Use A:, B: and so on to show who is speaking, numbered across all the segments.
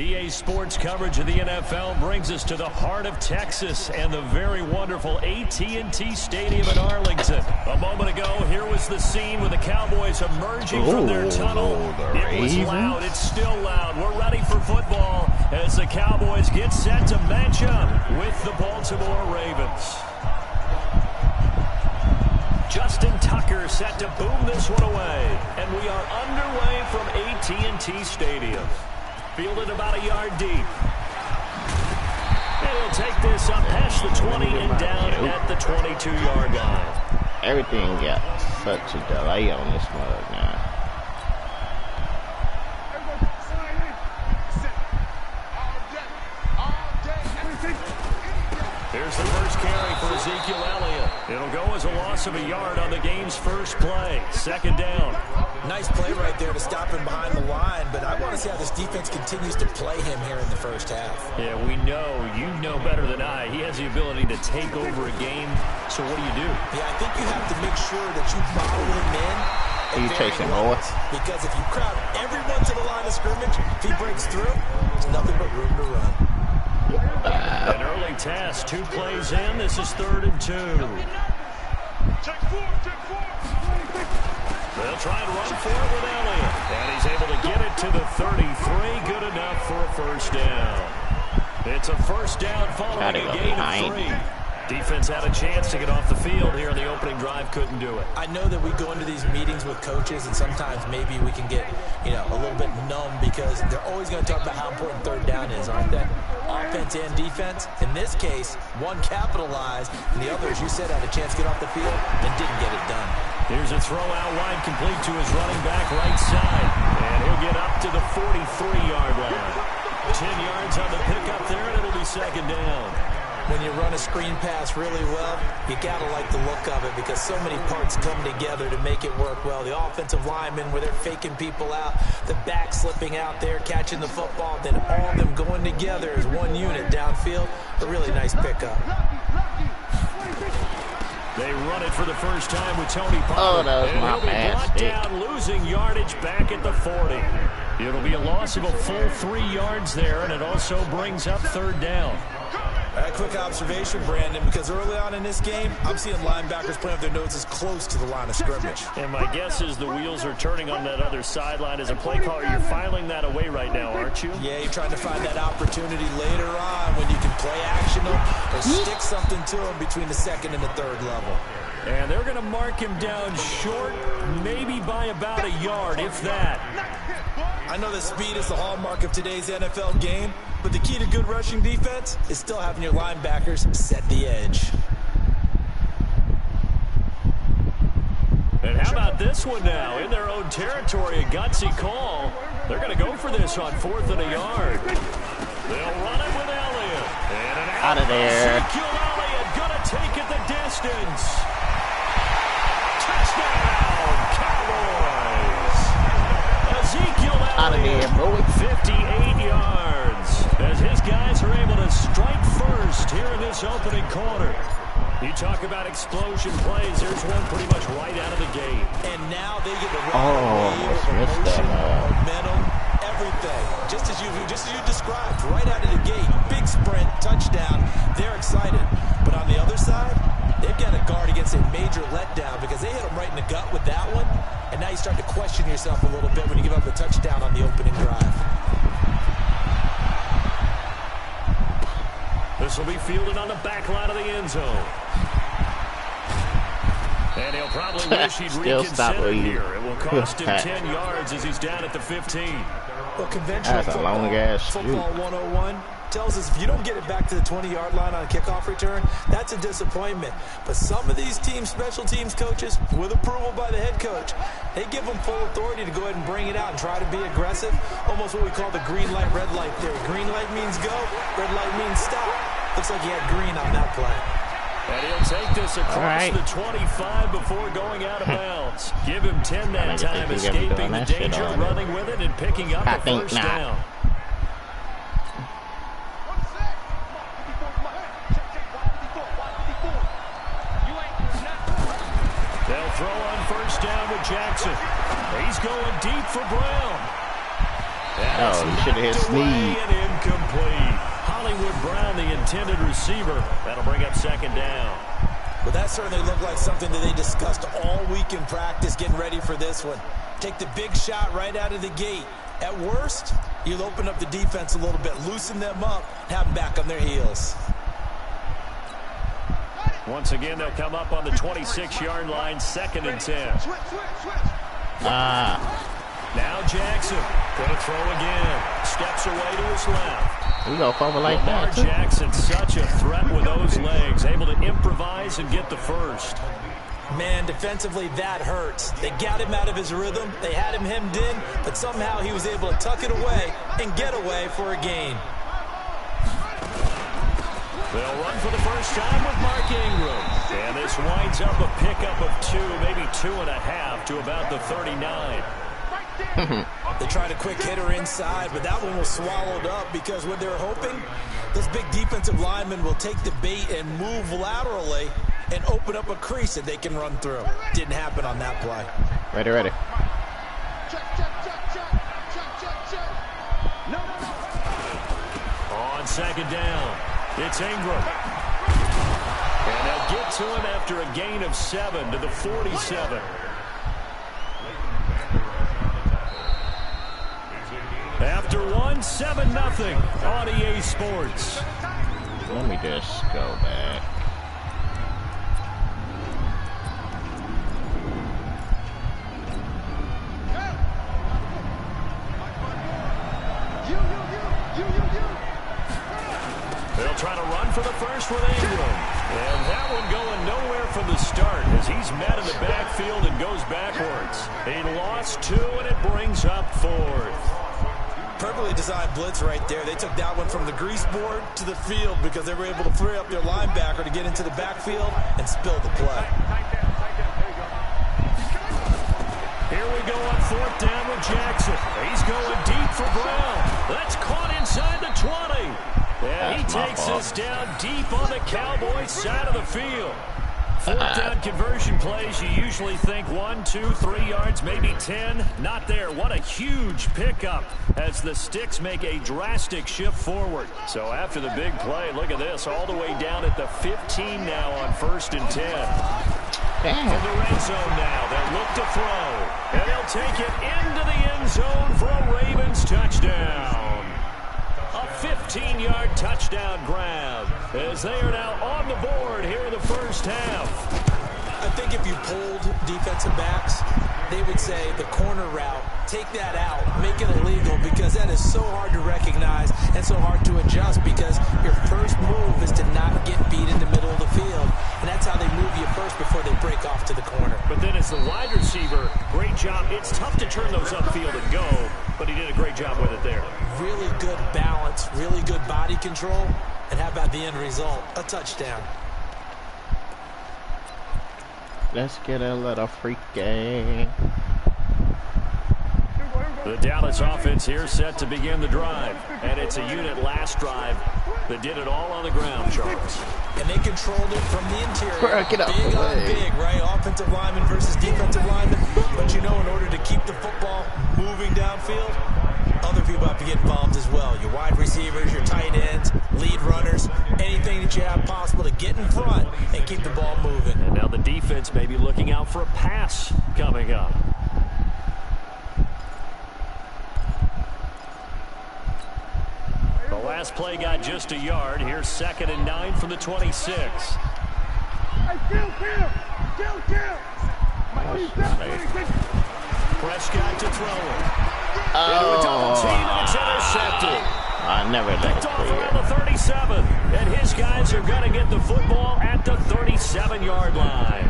A: EA Sports coverage of the NFL brings us to the heart of Texas and the very wonderful AT&T Stadium in Arlington. A moment ago, here was the scene with the Cowboys emerging from their tunnel. It was loud. It's still loud. We're ready for football as the Cowboys get set to match up with the Baltimore Ravens. Justin Tucker set to boom this one away. And we are underway from AT&T Stadium. Fielded about a yard deep. And he'll take this up past the 20 and down at the 22-yard line.
B: Everything got such a delay on this mug now.
A: Here's the first carry for Ezekiel Elliott. It'll go as a loss of a yard on the game's first play. Second down.
C: Nice play right there to stop him behind the line, but I want to see how this defense continues to play him here in the first half.
A: Yeah, we know. You know better than I. He has the ability to take over a game. So what do you do?
C: Yeah, I think you have to make sure that you bottle him in.
B: Are you chasing more?
C: Because if you crowd everyone to the line of scrimmage, if he breaks through, there's nothing but room to run.
A: An early task, 2 plays in. This is 3rd and 2. They'll try and run for it with Elliott. And he's able to get it to the 33. Good enough for a first down. It's a first down following a gain of 3. Defense had a chance to get off the field here in the opening drive. Couldn't do it.
C: I know that we go into these meetings with coaches, and sometimes maybe we can get, a little bit numb because they're always going to talk about how important 3rd down is, aren't they? Offense and defense. In this case, one capitalized, and the other, as you said, had a chance to get off the field and didn't get it done.
A: Here's a throw out wide, complete to his running back right side. And he'll get up to the 43-yard line. 10 yards on the pickup there, and it'll be second down.
C: When you run a screen pass really well, you got to like the look of it because so many parts come together to make it work well. The offensive linemen, where they're faking people out, the back slipping out there, catching the football, then all of them going together as one unit downfield. A really nice pickup.
A: They run it for the first time with Tony Pollard.
B: Oh, that was my
A: brought down, losing yardage back at the 40. It'll be a loss of a full 3 yards there, and it also brings up 3rd down.
C: A quick observation, Brandon, because early on in this game, I'm seeing linebackers playing with their noses close to the line of scrimmage.
A: And my guess is the wheels are turning on that other sideline. As a play caller, you're filing that away right now, aren't you?
C: Yeah, you're trying to find that opportunity later on when you can play action them or stick something to them between the 2nd and the 3rd level.
A: And they're going to mark him down short, maybe by about a yard, if that.
C: I know that speed is the hallmark of today's NFL game, but the key to good rushing defense is still having your linebackers set the edge.
A: And how about this one now? In their own territory, a gutsy call. They're going to go for this on 4th and a yard. They'll run it with Elliott. And an
B: out of there.
A: Ezekiel Elliott going to take it the distance. Touchdown, Cowboys. Ezekiel
B: out of there, bro.
A: 58 yards. As his guys are able to strike first here in this opening quarter. You talk about explosion plays. There's one pretty much right out of the gate.
C: And now they get the motion, momentum, everything. Just as you described, right out of the gate. Big sprint, touchdown. They're excited. But on the other side, they've got to guard against a major letdown because they hit them right in the gut with that one. And now you start to question yourself a little bit when you give up a touchdown on the opening drive.
A: This will be fielded on the back line of the end zone. And he'll probably wish he'd reconsider here. It will cost him 10 yards as he's down at the 15.
C: Well, conventional football 101 tells us if you don't get it back to the 20-yard line on a kickoff return, that's a disappointment. But some of these special teams coaches, with approval by the head coach, they give them full authority to go ahead and bring it out and try to be aggressive. Almost what we call the green light, red light theory. Green light means go, red light means stop. Looks like he had green on that play.
A: And he'll take this across the 25 before going out of bounds. Give him 10 that time, escaping the danger, running with it, and picking up the first down. They'll throw on first down with Jackson. He's going deep for Brown.
B: Oh, you should his sneeze.
A: And incomplete. Hollywood Brown, the intended receiver. That'll bring up second down.
C: Well, that certainly looked like something that they discussed all week in practice, getting ready for this one. Take the big shot right out of the gate. At worst, you'll open up the defense a little bit, loosen them up, have them back on their heels.
A: Once again, they'll come up on the 26-yard line, 2nd and 10. Now Jackson going to throw again. Steps away to his left.
B: You go fumble like
A: Lamar
B: that, too.
A: Jackson, such a threat with those legs, able to improvise and get the first.
C: Man, defensively, that hurts. They got him out of his rhythm. They had him hemmed in, but somehow he was able to tuck it away and get away for a gain.
A: They'll run for the first time with Mark Ingram. And this winds up a pickup of 2, maybe 2.5 to about the 39.
C: They tried a quick hitter inside, but that one was swallowed up because what they're hoping, this big defensive lineman will take the bait and move laterally and open up a crease that they can run through. Didn't happen on that play.
B: Ready.
A: On second down, it's Ingram. And they'll get to him after a gain of 7 to the 47. After 1, 7-0 on EA Sports.
B: Let me just go back.
A: They'll try to run for the first with Ingram. And that one going nowhere from the start as he's met in the backfield and goes backwards. He lost 2, and it brings up 4th.
C: Perfectly designed blitz right there. They took that one from the grease board to the field because they were able to free up their linebacker to get into the backfield and spill the play.
A: Here we go on 4th down with Jackson. He's going deep for Brown. That's caught inside the 20. And he takes us down deep on the Cowboys side of the field. 4th down conversion plays, you usually think 1, 2, 3 yards, maybe 10. Not there. What a huge pickup as the Sticks make a drastic shift forward. So after the big play, look at this, all the way down at the 15 now on 1st and 10. In the red zone now, they'll look to throw. And they'll take it into the end zone for a Ravens touchdown. A 15-yard touchdown grab as they are now on the board here in the first half.
C: I think if you polled defensive backs, they would say the corner route, take that out, make it illegal, because that is so hard to recognize and so hard to adjust because your first move is to not get beat in the middle of the field. And that's how they move you first before they break off to the corner.
A: But then as the wide receiver, great job. It's tough to turn those upfield and go, but he did a great job with it there.
C: Really good balance, really good body control, and how about the end result? A touchdown.
B: Let's get a little freaky.
A: The Dallas offense here set to begin the drive. And it's a unit last drive that did it all on the ground, Charles.
C: And they controlled it from the interior.
B: Get up
C: big
B: the
C: on
B: way.
C: big, right? Offensive lineman versus defensive lineman. But you know, in order to keep the football moving downfield, other people have to get involved as well. Your wide receivers, your tight ends, lead runners, anything that you have possible to get in front and keep the ball moving.
A: And now the defense may be looking out for a pass coming up. The last play got just a yard. Here's 2nd and 9 from the 26. Prescott to throw it. Into a double team, and it's intercepted.
B: I never let it
A: Off
B: clear.
A: around the 37, and his guys are going to get the football at the 37-yard line.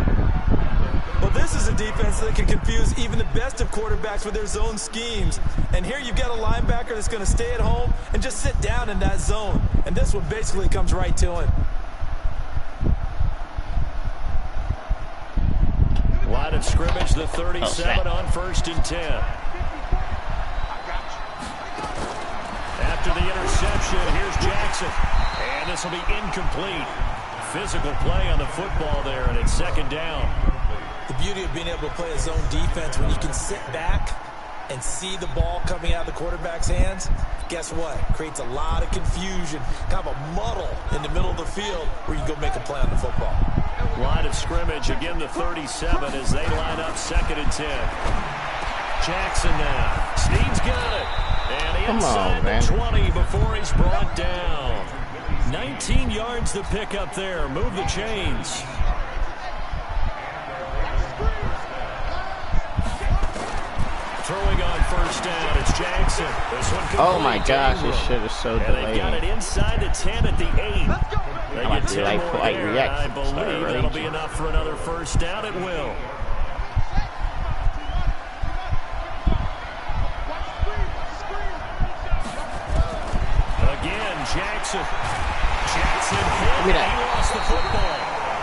C: Well, this is a defense that can confuse even the best of quarterbacks with their zone schemes. And here you've got a linebacker that's going to stay at home and just sit down in that zone. And this one basically comes right to him.
A: Line of scrimmage, the 37 on 1st and 10. After the interception, here's Jackson. And this will be incomplete. Physical play on the football there, and it's 2nd down.
C: The beauty of being able to play a zone defense when you can sit back and see the ball coming out of the quarterback's hands, guess what? Creates a lot of confusion, kind of a muddle in the middle of the field where you can go make a play on the football.
A: Line of scrimmage, again the 37 as they line up 2nd and 10. Jackson now. Snead's got it. And inside the 20 before he's brought down. 19 yards to pick up there. Move the chains. Throwing on 1st down, it's Jackson. This one
B: oh my gosh, this shit is so delayed.
A: They've got it inside the 10 at the 8. They get 10 more here, I believe that'll be enough for another 1st down. It will. Again, Jackson. Jackson hit, he lost the football.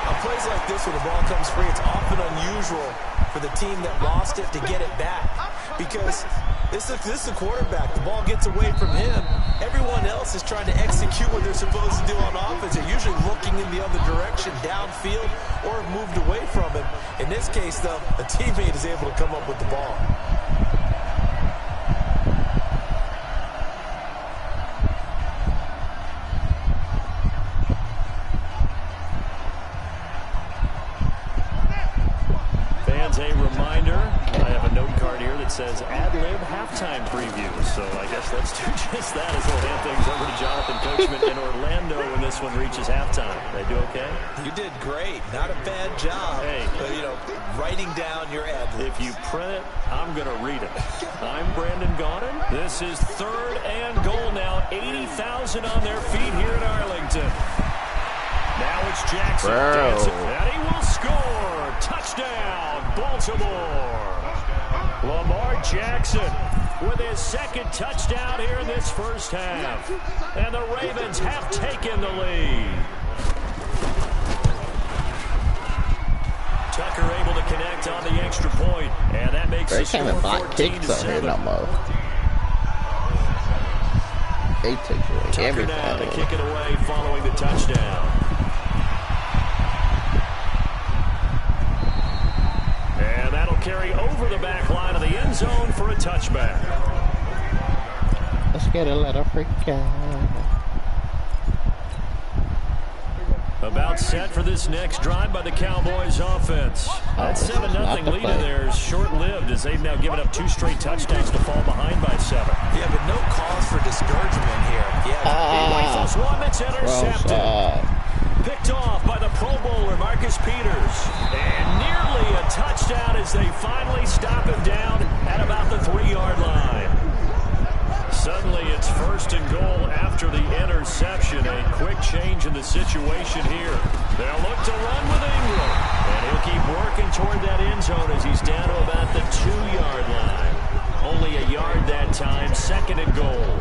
C: On plays like this, when the ball comes free, it's often unusual for the team that lost it to get it back. Because this is a quarterback. The ball gets away from him. Everyone else is trying to execute what they're supposed to do on offense. They're usually looking in the other direction, downfield, or have moved away from him. In this case, though, a teammate is able to come up with the ball.
A: A reminder, I have a note card here that says ad-lib halftime preview. So I guess let's do just that as we'll hand things over to Jonathan Coachman in Orlando when this one reaches halftime. Did I do okay?
C: You did great. Not a bad job.
A: Hey,
C: but, you know, writing down your ad-libs.
A: If you print it, I'm going to read it. I'm Brandon Gaudin. This is 3rd and goal now. 80,000 on their feet here in Arlington. Now it's Jackson. And he will score. Touchdown, Baltimore. Lamar Jackson with his 2nd touchdown here in this 1st half. And the Ravens have taken the lead. Tucker able to connect on the extra point. And that makes it 14-7.
B: They take away
A: Tucker
B: everything.
A: Now to kick it away following the touchdown. And that'll carry over the back line of the end zone for a touchback.
B: Let's get a little freak out.
A: About set for this next drive by the Cowboys offense. That 7-0 lead in there is short-lived as they've now given up 2 straight touchdowns to fall behind by 7.
C: Yeah, but no cause for discouragement here.
A: He rifles one that's intercepted. Picked off by the Pro Bowler, Marcus Peters. And nearly a touchdown as they finally stop him down at about the 3-yard line. Suddenly it's 1st and goal after the interception. A quick change in the situation here. They'll look to run with Ingram. And he'll keep working toward that end zone as he's down to about the 2-yard line. Only a yard that time, 2nd and goal.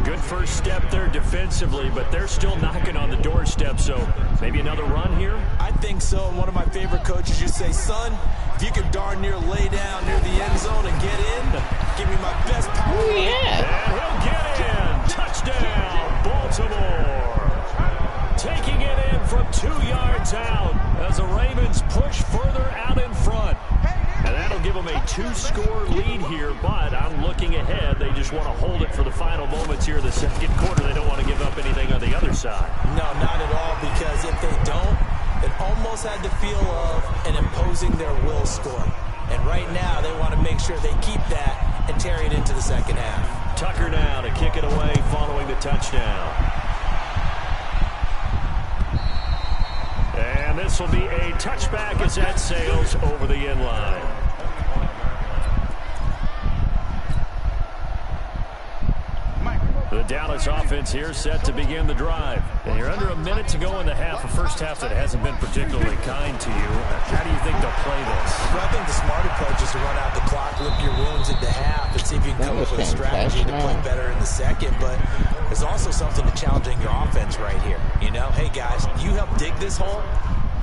A: Good first step there defensively, but they're still knocking on the doorstep, so maybe another run here?
C: I think so. And one of my favorite coaches used to say, son, if you can darn near lay down near the end zone and get in, give me my best power.
A: And he'll get in. Touchdown, Baltimore. Taking it in from 2 yards out as the Ravens push further out in front. And that'll give them a 2-score lead here, but I'm looking ahead. They just want to hold it for the final moments here in the 2nd quarter. They don't want to give up anything on the other side.
C: No, not at all, because if they don't, it almost had the feel of an imposing their will score. And right now, they want to make sure they keep that and carry it into the 2nd half.
A: Tucker now to kick it away following the touchdown. And this will be a touchback as that sails over the end line. The Dallas offense here set to begin the drive. And you're under a minute to go in the half, a first half that hasn't been particularly kind to you. How do you think they'll play this?
C: Well, I think the smart approach is to run out the clock, lick your wounds into half, and see if you can come up with a strategy to play better in the 2nd. But there's also something to challenging your offense right here. You know, hey, guys, you help dig this hole.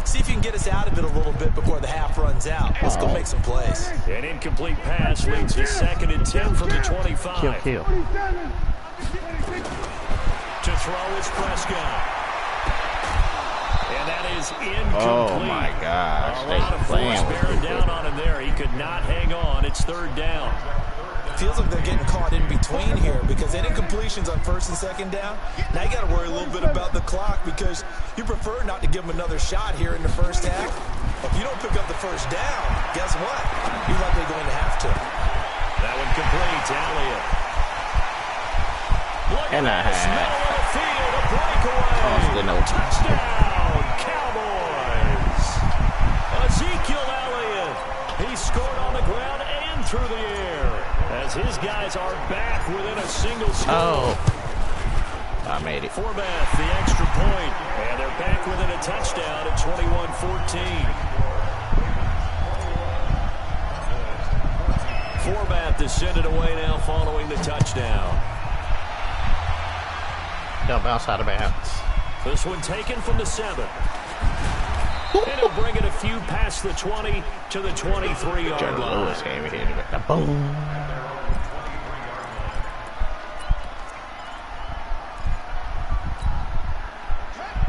C: See if you can get us out of it a little bit before the half runs out. Let's go make some plays.
A: An incomplete pass leads to 2nd and 10 from the 25.
B: Kill.
A: To throw is Prescott. And that is incomplete.
B: Oh, my gosh.
A: A lot of force bearing down on him there. He could not hang on. It's 3rd down.
C: Feels like they're getting caught in between here because any completions on first and second down, now you got to worry a little bit about the clock because you prefer not to give them another shot here in the first half. But if you don't pick up the first down, guess what? You're likely going to have to.
A: That one complete to Elliott.
B: And a half.
A: Field, a breakaway. Touchdown, Cowboys. Ezekiel Elliott. He scored on the ground and through the air as his guys are back within a single score.
B: Oh, I made it.
A: Forbath, the extra point, and they're back within a touchdown at 21-14. Forbath is sent it away now following the touchdown.
B: They'll bounce out of bounds.
A: This one taken from the 7. And he'll bring it a few past the 20 to the 23-yard line.
B: Lewis came here with the boom.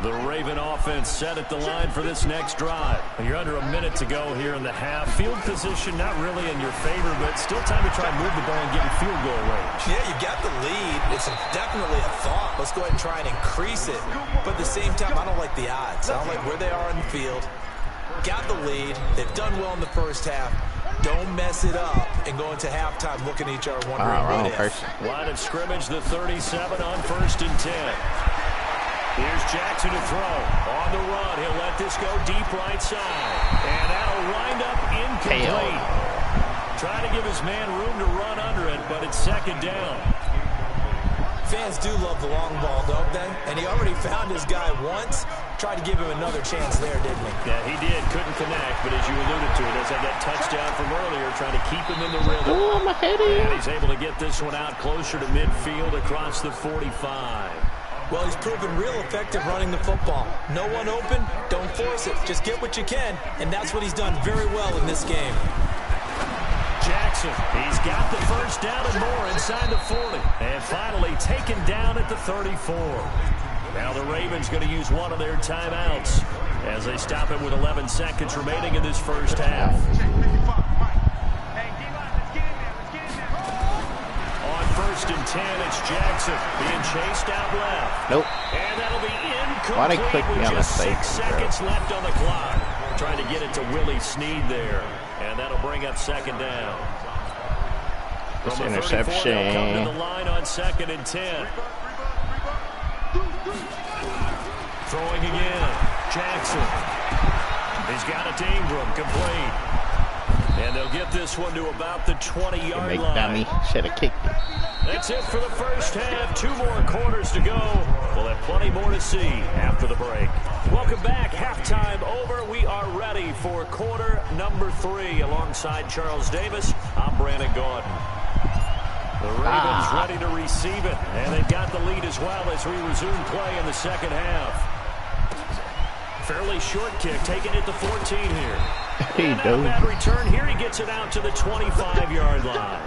A: The Raven offense set at the line for this next drive. You're under a minute to go here in the half. Field position not really in your favor, but still time to try and move the ball and get in field goal range.
C: Yeah, you got the lead. It's definitely a thought. Let's go ahead and try and increase it. But at the same time, I don't like the odds. I don't like where they are in the field. Got the lead. They've done well in the first half. Don't mess it up and go into halftime looking at each other wondering what if.
A: Line of scrimmage, the 37 on 1st and 10. Here's Jackson to throw. On the run, he'll let this go deep right side. And that'll wind up incomplete. Trying to give his man room to run under it, but it's second down.
C: Fans do love the long ball, don't they? And he already found his guy once. Tried to give him another chance there, didn't he?
A: Yeah, he did. Couldn't connect, but as you alluded to, he does have that touchdown from earlier, trying to keep him in the rhythm.
B: Oh, my head in.
A: And he's able to get this one out closer to midfield across the 45.
C: Well, he's proven real effective running the football. No one open, don't force it. Just get what you can, and that's what he's done very well in this game.
A: Jackson, he's got the first down and more inside the 40. And finally taken down at the 34. Now the Ravens going to use one of their timeouts as they stop it with 11 seconds remaining in this first half. First and 10, it's Jackson being chased out left.
B: Nope.
A: And that'll be incomplete.
B: Why they click me
A: with
B: on
A: just
B: the
A: 6 seconds left on the clock. Trying to get it to Willie Snead there. And that'll bring up second down.
B: This
A: From the
B: interception.
A: 34, they'll come to the line on 2nd and 10. Throwing again. Jackson. He's got it to Ingram. Complete. And they'll get this one to about the 20-yard line.
B: Dummy. Should have kicked it.
A: That's it for the first half. 2 more quarters to go. We'll have plenty more to see after the break. Welcome back. Halftime over. We are ready for quarter number 3. Alongside Charles Davis, I'm Brandon Gordon. The Ravens ready to receive it. And they've got the lead as well as we resume play in the second half. Fairly short kick, taking it to 14 here. And not a bad return here. He gets it out to the 25-yard line.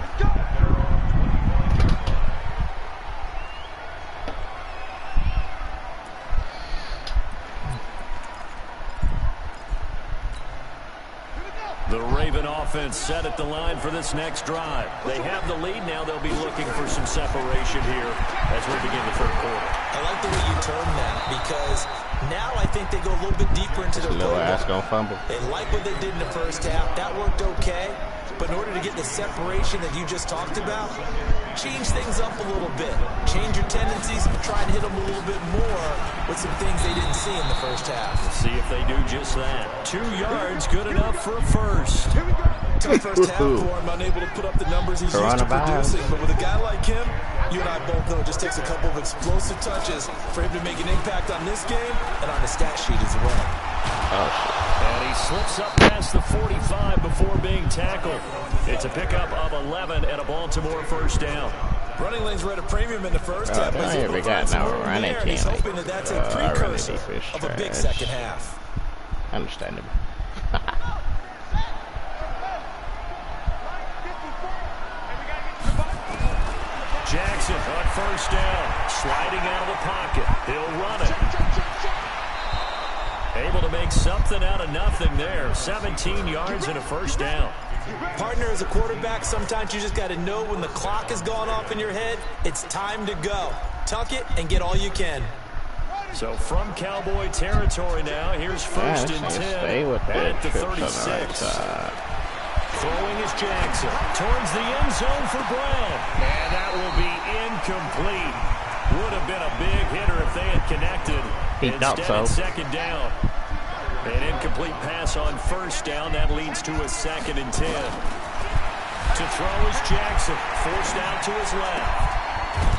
A: The Raven offense set at the line for this next drive. They have the lead now. They'll be looking for some separation here as we begin the third quarter.
C: I like the way you term that because now I think they go a little bit deeper into their playbook.
B: Gonna fumble.
C: They like what they did in the first half. That worked okay. But in order to get the separation that you just talked about, change things up a little bit. Change your tendencies and try and hit them a little bit more with some things they didn't see in the first half.
A: Let's see if they do just that. 2 yards, good enough for a first.
C: Tough first half for him, unable to put up the numbers he's used to producing. But with a guy like him, you and I both know it just takes a couple of explosive touches for him to make an impact on this game and on the stat sheet as well.
B: Oh, shit.
A: And he slips up past the 45 before being tackled. It's a pickup of 11 and a Baltimore first down.
C: Running lanes were at a premium in the first half.
B: He's
C: hoping that that's a precursor of a big second half.
B: Understandable.
A: Jackson on first down, sliding out of the pocket. He'll run it. Able to make something out of nothing there. 17 yards and a first down.
C: Partner, as a quarterback, sometimes you just got to know when the clock has gone off in your head, it's time to go. Tuck it and get all you can.
A: So from Cowboy territory now, here's first and 10
B: stay with
A: at the 36. Throwing is Jackson towards the end zone for Brown. And that will be incomplete. Would have been a big hitter if they had connected. Instead, it's second down. An incomplete pass on first down. That leads to a 2nd and 10. To throw is Jackson. Forced out to his left.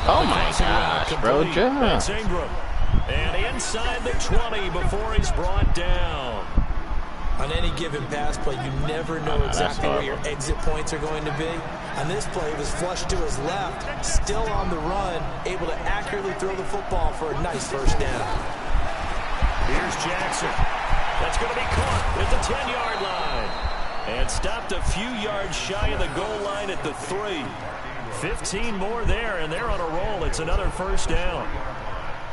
B: Oh, my gosh, bro.
A: That's Ingram. And inside the 20 before he's brought down.
C: On any given pass play, you never know exactly where your exit points are going to be. On this play, it was flushed to his left, still on the run, able to accurately throw the football for a nice first down.
A: Here's Jackson. That's going to be caught at the 10-yard line. And stopped a few yards shy of the goal line at the 3. 15 more there, and they're on a roll. It's another first down.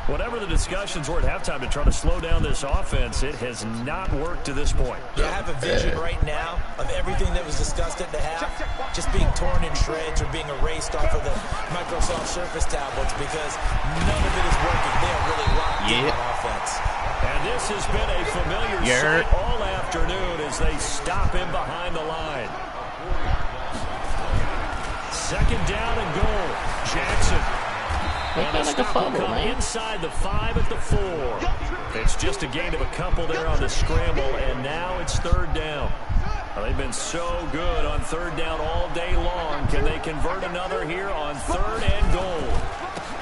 A: Whatever the discussions were at halftime to try to slow down this offense, it has not worked to this point.
C: Yeah, I have a vision right now of everything that was discussed at the half just being torn in shreds or being erased off of the Microsoft Surface tablets because none of it is working. They are really locked in on offense.
A: And this has been a familiar sight all afternoon as they stop him behind the line. Second down and goal. Jackson. And the stop will come inside the 5 at the 4. It's just a gain of a couple there on the scramble, and now it's third down. Well, they've been so good on third down all day long. Can they convert another here on 3rd and goal?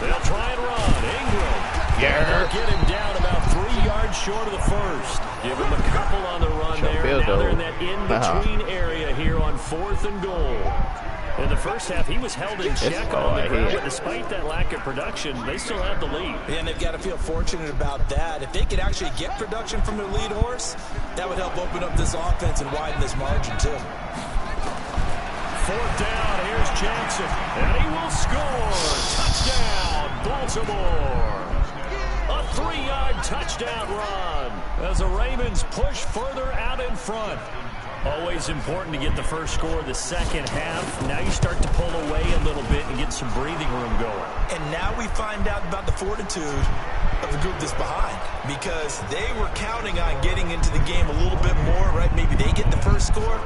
A: They'll try and run. Ingram. They'll get him down about 3 yards short of the first. Give him a couple on the run there. Now they're in that in-between area here on 4th and goal. In the first half, he was held in check on the ground, but despite that lack of production, they still have the lead.
C: Yeah, and they've got to feel fortunate about that. If they could actually get production from their lead horse, that would help open up this offense and widen this margin, too.
A: 4th down, here's Jackson, and he will score. Touchdown, Baltimore. A 3-yard touchdown run as the Ravens push further out in front. Always important to get the first score of the second half. Now you start to pull away a little bit and get some breathing room going.
C: And now we find out about the fortitude of the group that's behind, because they were counting on getting into the game a little bit more, right? Maybe they get the first score.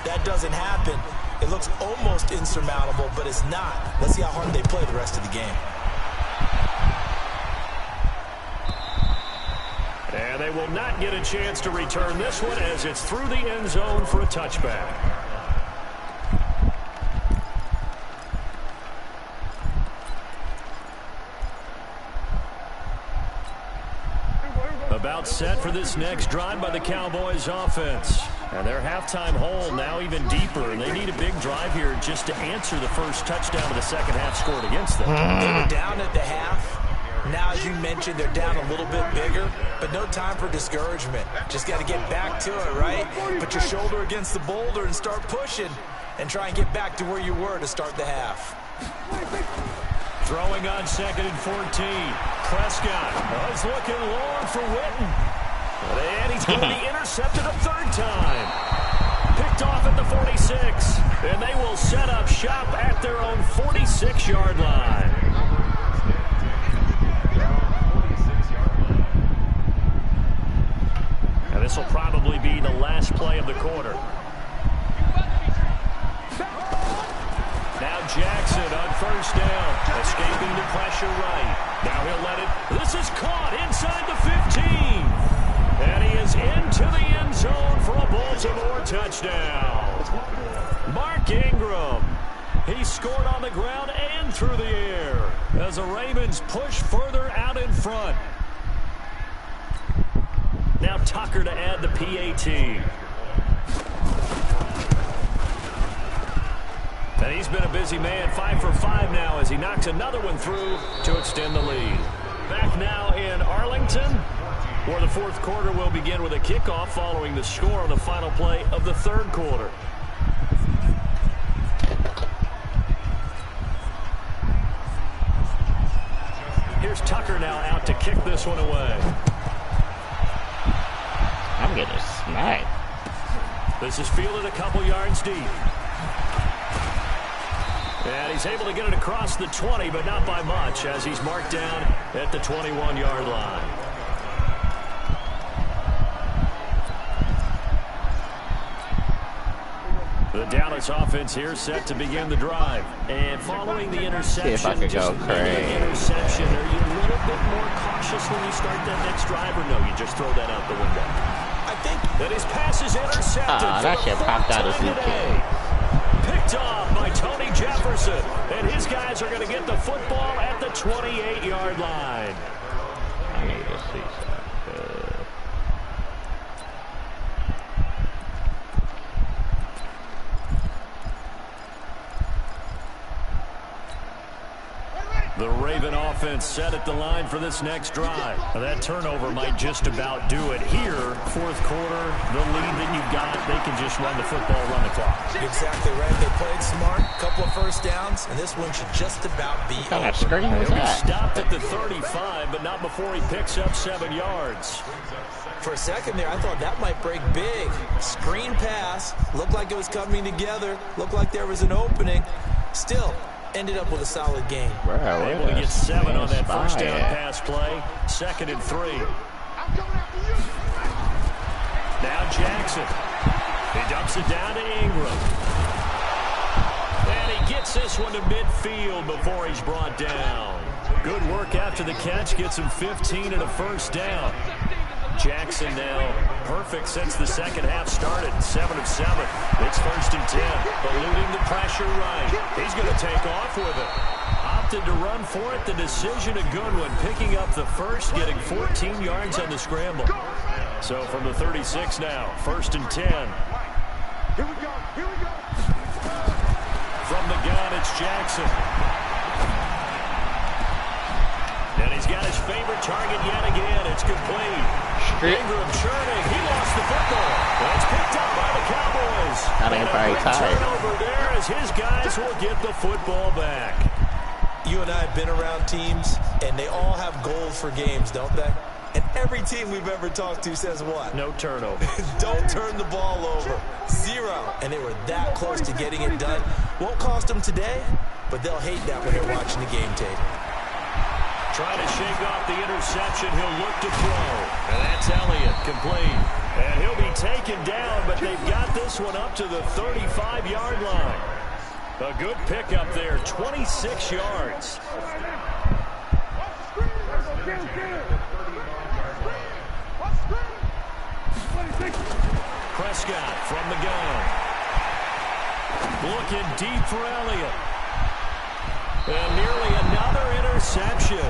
C: That doesn't happen. It looks almost insurmountable, but it's not. Let's see how hard they play the rest of the game.
A: And they will not get a chance to return this one as it's through the end zone for a touchback. About set for this next drive by the Cowboys offense. And their halftime hole now even deeper, and they need a big drive here just to answer the first touchdown of the second half scored against them.
C: They were down at the half. Now, as you mentioned, they're down a little bit bigger, but no time for discouragement. Just got to get back to it, right? Put your shoulder against the boulder and start pushing and try and get back to where you were to start the half.
A: Throwing on 2nd and 14. Prescott is looking long for Witten. And he's going to be intercepted a 3rd time. Picked off at the 46. And they will set up shop at their own 46-yard line. And this will probably be the last play of the quarter. Now Jackson on 1st down, escaping the pressure right. Now he'll let it. This is caught inside the 15. And he is into the end zone for a Baltimore touchdown. Mark Ingram. He scored on the ground and through the air as the Ravens push further out in front. Now Tucker to add the PAT. And he's been a busy man, 5 for 5 now as he knocks another one through to extend the lead. Back now in Arlington, where the 4th quarter will begin with a kickoff following the score on the final play of the 3rd quarter. Here's Tucker now out to kick this one away.
B: I'm getting smacked.
A: This is fielded a couple yards deep. And he's able to get it across the 20, but not by much, as he's marked down at the 21-yard line. The Dallas offense here set to begin the drive. And following the interception,
B: see if I could go crazy.
A: Interception, are you a little bit more cautious when you start that next drive, or no, you just throw that out the window? I think that his pass is intercepted.
B: That shit popped out of ZK.
A: Picked off by Tony Jefferson. And his guys are going to get the football at the 28-yard line.
B: I need to see something.
A: The Raven offense set at the line for this next drive. That turnover might just about do it here. Fourth quarter, the lead that you've got, they can just run the football, run the clock.
C: Exactly right. They played smart, couple of first downs, and this one should just about be
B: What kind of screen was that?
A: Stopped at the 35, but not before he picks up 7 yards.
C: For a second there, I thought that might break big. Screen pass, looked like it was coming together, looked like there was an opening. Still, ended up with a solid game.
B: Bro,
A: able to get 7 on that first down pass play. 2nd and 3. Now Jackson. He dumps it down to Ingram. And he gets this one to midfield before he's brought down. Good work after the catch. Gets him 15 and a first down. Jackson now perfect since the second half started. 7 of 7. It's 1st and 10. Eluding the pressure right. He's going to take off with it. Opted to run for it. The decision a good one. Picking up the first, getting 14 yards on the scramble. So from the 36 now, 1st and 10.
D: Here we go. Here we go.
A: From the gun, it's Jackson. And he's got his favorite target yet again. It's complete. Ingram churning. He lost the football. It's picked up by the Cowboys.
B: That ain't very tired.
A: Turnover there as his guys will get the football back.
C: You and I have been around teams, and they all have goals for games, don't they? And every team we've ever talked to says what?
A: No turnover.
C: Don't turn the ball over. 0. And they were that close to getting it done. Won't cost them today, but they'll hate that when they're watching the game tape.
A: Trying to shake off the interception. He'll look to throw. And that's Elliott, complete. And he'll be taken down, but they've got this one up to the 35-yard line. A good pickup there, 26 yards. Prescott from the gun. Looking deep for Elliott. And nearly another interception.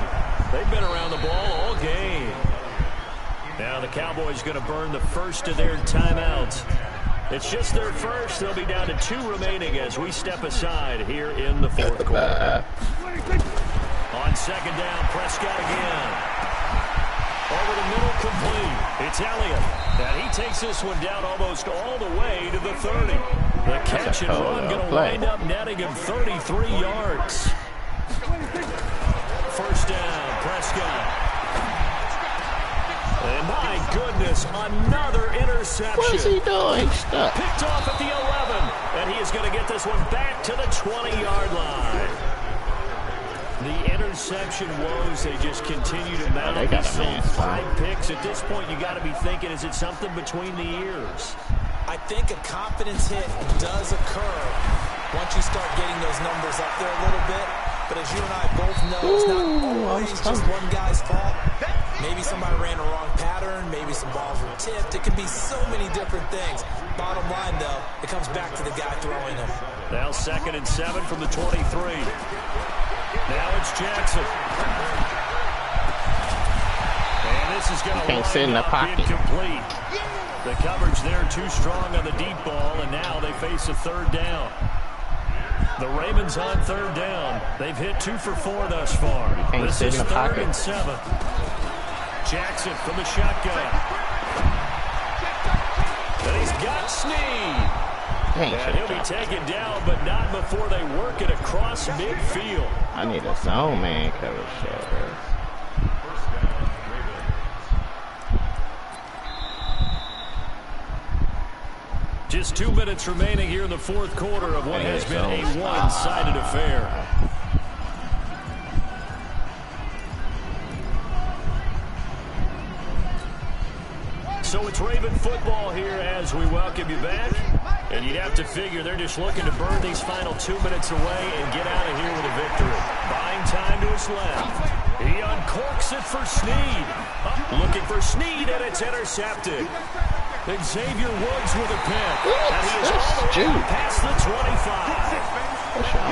A: They've been around the ball all game. Now the Cowboys going to burn the first of their timeouts. It's just their first. They'll be down to 2 remaining as we step aside here in the fourth quarter. On 2nd down, Prescott again. Over the middle, complete. It's Elliott. And he takes this one down almost all the way to the 30. The catch and run going to wind up netting him 33 yards. 1st down, Prescott. And my goodness, another interception.
B: What is he doing? Stop.
A: Picked off at the 11. And he is going to get this one back to the 20-yard line. The interception woes, they just continue to mount.
B: They got a man.
A: 5 picks. At this point, you got to be thinking, is it something between the ears?
C: I think a confidence hit does occur once you start getting those numbers up there a little bit. But as you and I both know, it's not always just one guy's fault. Maybe somebody ran a wrong pattern. Maybe some balls were tipped. It could be so many different things. Bottom line, though, it comes back to the guy throwing them.
A: Now 2nd and 7 from the 23. Now it's Jackson. And this is going to
B: sit in the pocket.
A: Incomplete. The coverage there too strong on the deep ball, and now they face a 3rd down. The Ravens on 3rd down. They've hit 2 for 4 thus far. This is 3rd and 7. Jackson from the shotgun. And he's got Snead. And he'll be taken down, but not before they work it across midfield.
B: I need a zone man coverage shot. Bro. 1st
A: 2 Just 2 minutes remaining here in the fourth quarter of what has been a one-sided affair. So it's Raven football here as we welcome you back. And you'd have to figure they're just looking to burn these final 2 minutes away and get out of here with a victory. Buying time to his left. He uncorks it for Snead. Looking for Snead, and it's intercepted. Xavier Woods with a pick. And he is all the way past the 25.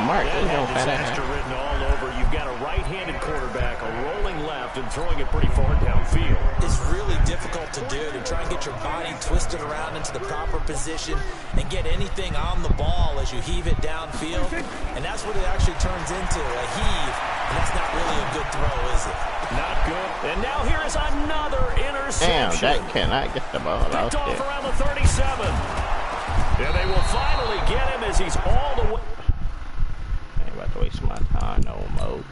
B: Mark,
A: that disaster written all over. You've got a right-handed quarterback, a rolling left, and throwing it pretty far downfield.
C: It's really difficult to do, to try and get your body twisted around into the proper position and get anything on the ball as you heave it downfield. And that's what it actually turns into, a heave. And that's not really a good throw, is it?
A: Not good. And now here is another interception.
B: Damn, that cannot get the ball out
A: Picked off
B: there.
A: around the 37. And they will finally get him as he's all the way.
B: I ain't about to waste my time no more.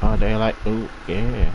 B: Oh, they're like, ooh, yeah.